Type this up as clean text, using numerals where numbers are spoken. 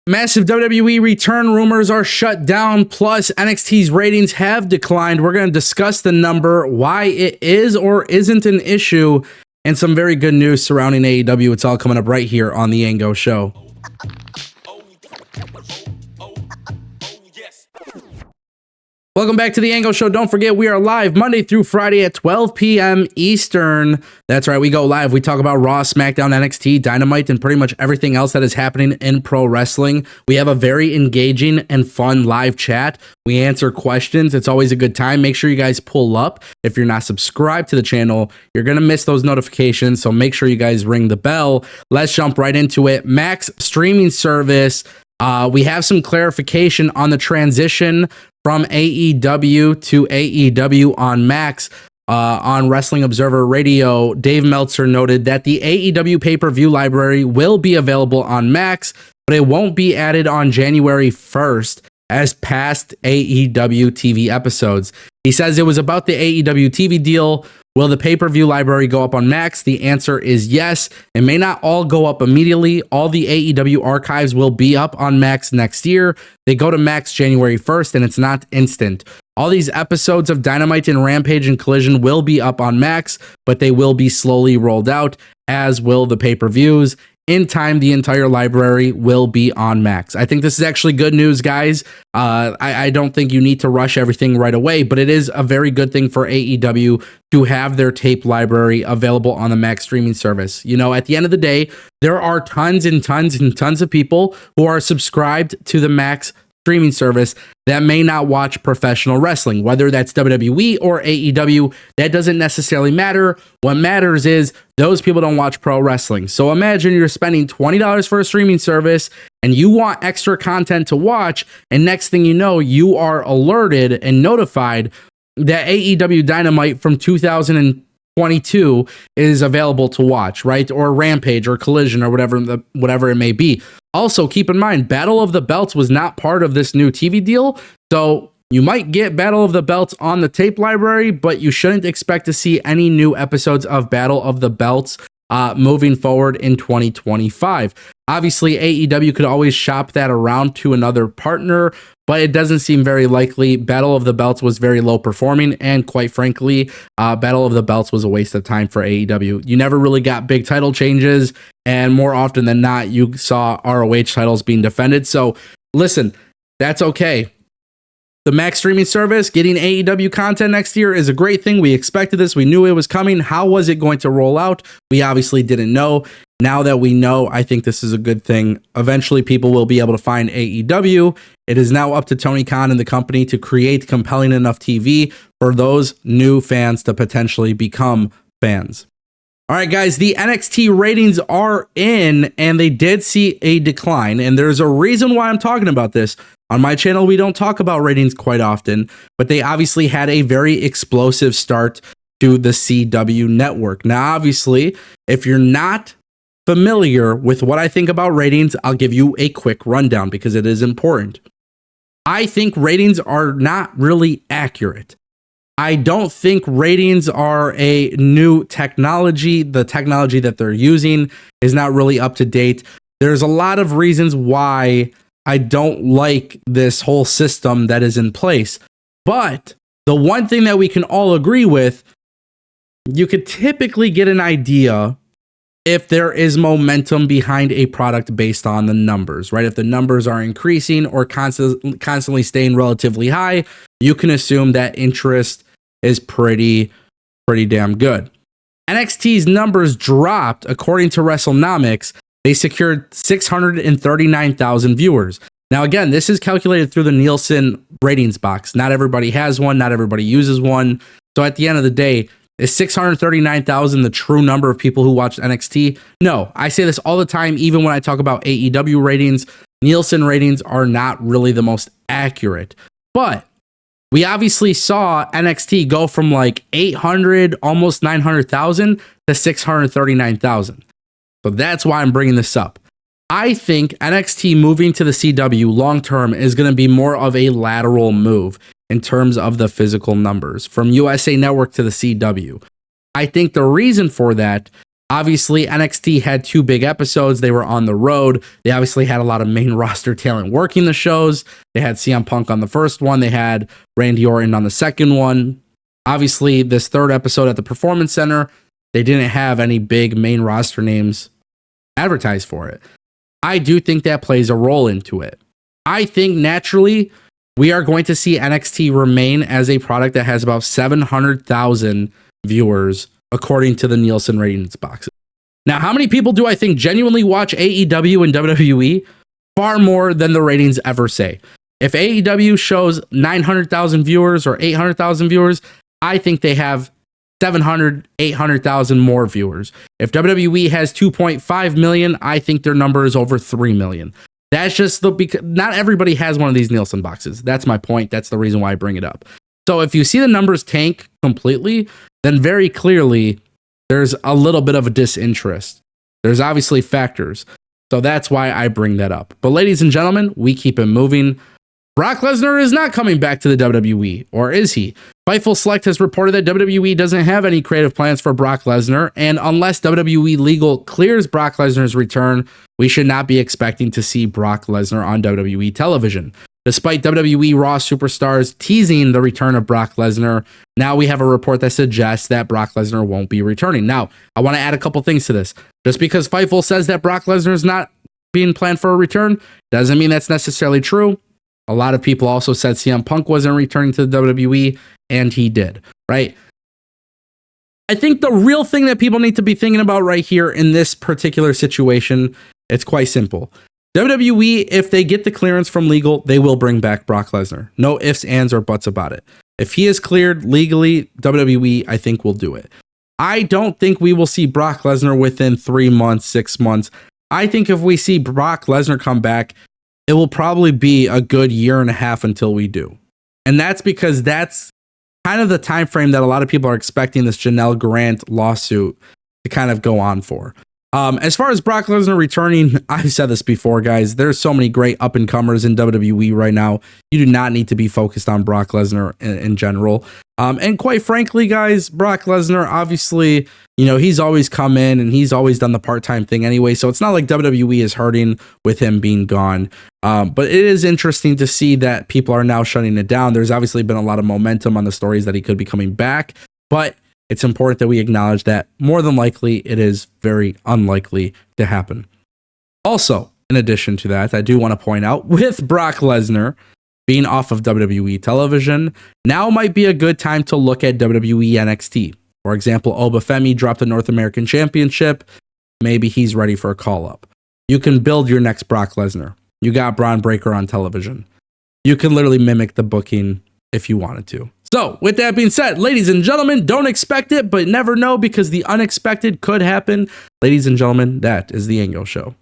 Massive WWE return rumors are shut down, plus NXT's ratings have declined. We're going to discuss the number, why it is or isn't an issue, and some very good news surrounding AEW. It's all coming up right here on the Ango Show. Welcome back to the Ango Show. Don't forget, we are live Monday through Friday at 12 p.m. Eastern. That's right, we go live. We talk about Raw, SmackDown, NXT, Dynamite, and pretty much everything else that is happening in pro wrestling. We have a very engaging and fun live chat. We answer questions. It's always a good time. Make sure you guys pull up. If you're not subscribed to the channel, you're going to miss those notifications, so make sure you guys ring the bell. Let's jump right into it. Max streaming service. We have some clarification on the transition from AEW to AEW on Max. On Wrestling Observer Radio, Dave Meltzer noted that the AEW pay-per-view library will be available on Max, but it won't be added on January 1st as past AEW TV episodes. He says it was about the AEW TV deal. Will the pay-per-view library go up on Max? The answer is yes. It may not all go up immediately. All the AEW archives will be up on Max next year. They go to Max January 1st, and it's not instant. All these episodes of Dynamite and Rampage and Collision will be up on Max, but they will be slowly rolled out, as will the pay-per-views. In time, the entire library will be on Max. I think this is actually good news, guys. I don't think you need to rush everything right away, but it is a very good thing for AEW to have their tape library available on the Max streaming service. You know, at the end of the day, there are tons and tons and tons of people who are subscribed to the Max streaming service that may not watch professional wrestling, whether that's WWE or AEW. That doesn't necessarily matter. What matters is those people don't watch pro wrestling. So imagine you're spending $20 for a streaming service and you want extra content to watch, and next thing you know, you are alerted and notified that AEW Dynamite from 2022 is available to watch, right? Or Rampage or Collision or whatever it may be. Also, keep in mind, Battle of the Belts was not part of this new TV deal, so you might get Battle of the Belts on the tape library, but you shouldn't expect to see any new episodes of Battle of the Belts moving forward in 2025. Obviously, AEW could always shop that around to another partner, but it doesn't seem very likely. Battle of the Belts was very low performing, and quite frankly, Battle of the Belts was a waste of time for AEW. You never really got big title changes, and more often than not, you saw ROH titles being defended. So listen, that's okay. The Max streaming service, getting AEW content next year is a great thing. We expected this. We knew it was coming. How was it going to roll out? We obviously didn't know. Now that we know, I think this is a good thing. Eventually, people will be able to find AEW. It is now up to Tony Khan and the company to create compelling enough TV for those new fans to potentially become fans. All right, guys, the NXT ratings are in, and they did see a decline. And there's a reason why I'm talking about this. On my channel, we don't talk about ratings quite often, but they obviously had a very explosive start to the CW network. Now, obviously, if you're not familiar with what I think about ratings, I'll give you a quick rundown because it is important. I think ratings are not really accurate. I don't think ratings are a new technology. The technology that they're using is not really up to date. There's a lot of reasons why I don't like this whole system that is in place. But the one thing that we can all agree with, you could typically get an idea if there is momentum behind a product based on the numbers, right? If the numbers are increasing or constantly staying relatively high, you can assume that interest is pretty damn good. NXT's numbers dropped. According to WrestleNomics, they secured 639,000 viewers. Now, again, this is calculated through the Nielsen ratings box. Not everybody has one. Not everybody uses one. So at the end of the day, is 639,000 the true number of people who watched NXT? No, I say this all the time, even when I talk about AEW ratings. Nielsen ratings are not really the most accurate. But we obviously saw NXT go from like 800, almost 900,000 to 639,000. So that's why I'm bringing this up. I think NXT moving to the CW long term is going to be more of a lateral move in terms of the physical numbers from USA Network to the CW. I think the reason for that, Obviously, NXT had 2 big episodes. They were on the road. They obviously had a lot of main roster talent working the shows. They had CM Punk on the first one. They had Randy Orton on the second one. Obviously, this 3rd episode at the Performance Center, they didn't have any big main roster names advertised for it. I do think that plays a role into it. I think naturally we are going to see NXT remain as a product that has about 700,000 viewers according to the Nielsen ratings boxes. Now, how many people do I think genuinely watch AEW and WWE? Far more than the ratings ever say. If AEW shows 900,000 viewers or 800,000 viewers, I think they have 700, 800,000 more viewers. If WWE has 2.5 million, I think their number is over 3 million. That's just because not everybody has one of these Nielsen boxes. That's my point. That's the reason why I bring it up. So if you see the numbers tank completely, then very clearly there's a little bit of a disinterest. There's obviously factors. So that's why I bring that up. But ladies and gentlemen, we keep it moving. Brock Lesnar is not coming back to the WWE, or is he? Fightful Select has reported that WWE doesn't have any creative plans for Brock Lesnar, and unless WWE Legal clears Brock Lesnar's return, we should not be expecting to see Brock Lesnar on WWE television. Despite WWE Raw superstars teasing the return of Brock Lesnar, now we have a report that suggests that Brock Lesnar won't be returning. Now, I want to add a couple things to this. Just because Fightful says that Brock Lesnar is not being planned for a return, doesn't mean that's necessarily true. A lot of people also said CM Punk wasn't returning to the WWE, and he did, right? I think the real thing that people need to be thinking about right here in this particular situation, it's quite simple. WWE, if they get the clearance from legal, they will bring back Brock Lesnar. No ifs, ands, or buts about it. If he is cleared legally, WWE, I think, will do it. I don't think we will see Brock Lesnar within 3 months, 6 months. I think if we see Brock Lesnar come back, it will probably be a good 1.5 years until we do. And that's because that's kind of the time frame that a lot of people are expecting this Janelle Grant lawsuit to kind of go on for. As far as Brock Lesnar returning, I've said this before, guys. There's so many great up-and-comers in WWE right now. You do not need to be focused on Brock Lesnar in general. And quite frankly, guys, Brock Lesnar, obviously, you know, he's always come in and he's always done the part-time thing anyway. So it's not like WWE is hurting with him being gone. But it is interesting to see that people are now shutting it down. There's obviously been a lot of momentum on the stories that he could be coming back. But it's important that we acknowledge that more than likely it is very unlikely to happen. Also, in addition to that, I do want to point out with Brock Lesnar being off of WWE television, now might be a good time to look at WWE NXT. For example, Obafemi dropped the North American Championship. Maybe he's ready for a call-up. You can build your next Brock Lesnar. You got Braun Breaker on television. You can literally mimic the booking if you wanted to. So, with that being said, ladies and gentlemen, don't expect it, but never know because the unexpected could happen. Ladies and gentlemen, that is the Ango Show.